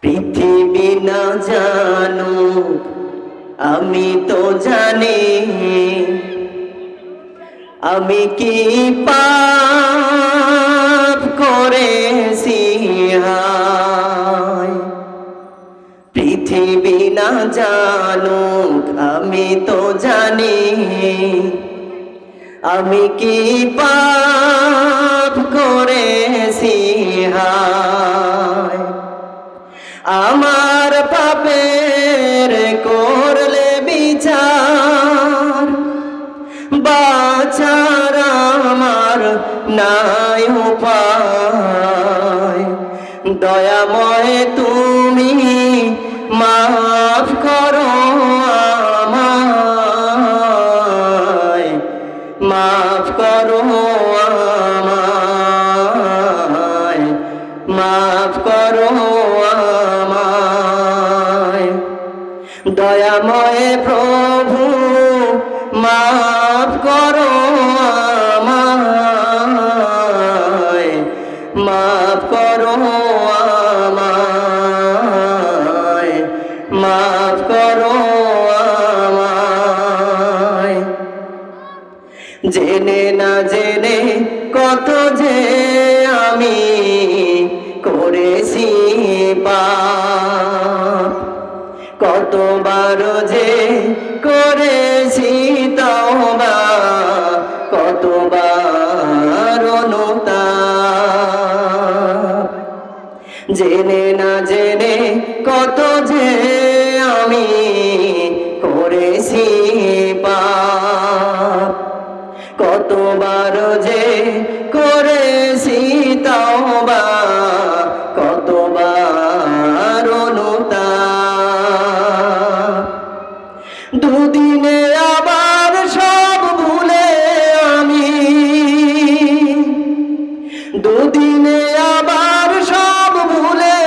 পৃথিবী না জানুক আমি তো জানি, আমি কি পাপ করেছি হায়। পৃথিবী না জানুক আমি তো জানি, আমি কি পাপ করেছি হায়। আমার পাপের করলে বিচার, বাঁচার আমার নাই উপায়। দয়াময় তুমি মাফ করো আমায়, মাফ করো আমায়, মাফ করো আমায়। দয়াময় প্রভু মাফ করো আমায়, মাফ করো আমায়, মাফ করো আমায়। জেনে না জেনে কত যে আমি করেছি পাপ, কতবার যে করেছি তওবা, কতবার অনুতাপ। জেনে না জেনে কত যে আমি করেছি পাপ, কতবার যে করেছি তওবা, কতবার অনুতাপ। দুদিনে আবার সব ভুলে আমি, দুদিনে আবার সব ভুলে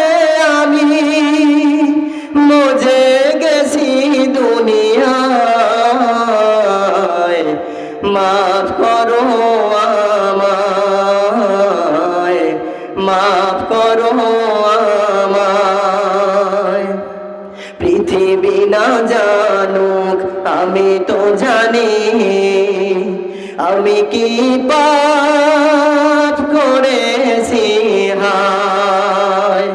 আমি মজে গেছি দুনিয়ায়। মাফ করো আমায়, মাফ করো আমায়। পৃথিবী না জানুক আমি তো জানি, আমি কি পাপ করেছি হায়।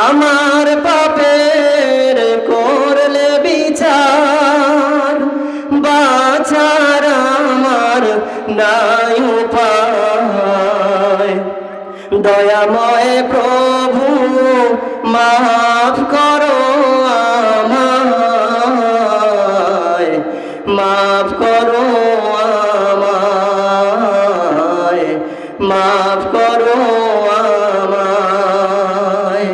আমার পাপের করলে বিচার, বাঁচার আমার নাই উপায়। দয়াময় প্রভু মাফ করো আমায়, মাফ করো আমায়, মাফ করো আমায়।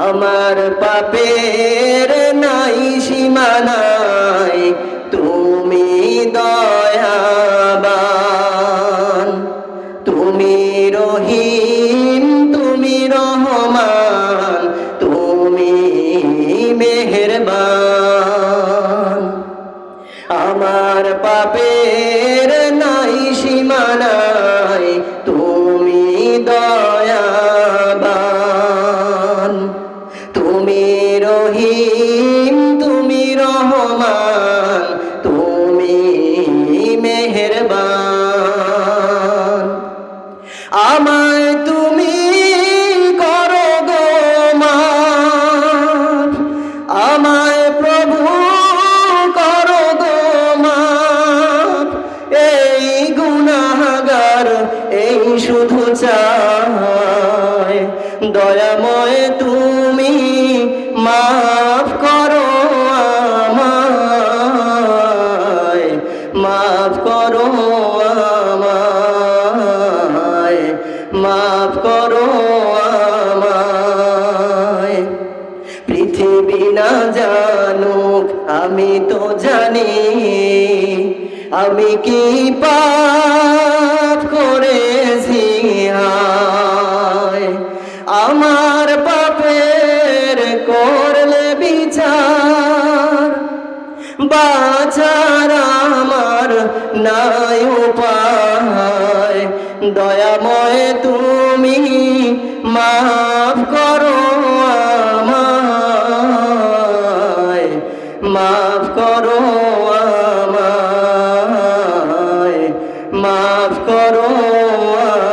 আমার পাপের নাই সীমানাই, তুমি দয়াবান, তুমি রহিম, তুমি রহমান, তুমি মেহেরবান। আমার পাপের নাই সীমানাই, তুমি দয়াবান, তুমি রহিম, তুমি রহমান, তুমি মেহেরবান। আমায় তুমি করো গো মাফ, আমায় প্রভু করো গো মাফ। এই গুনাহগার এই শুধু চায়, দয়াময় তুমি মাফ করো আমায়, মাফ করো আমায়, মাফ করো আমায়। পৃথিবী না জানুক আমি তো জানি, আমি কি পাপ করেছি হায়। আমার পাপের করলে বিচার, বাঁচার আমার নাই উপায়। দয়াময় তুমি মাফ করো করো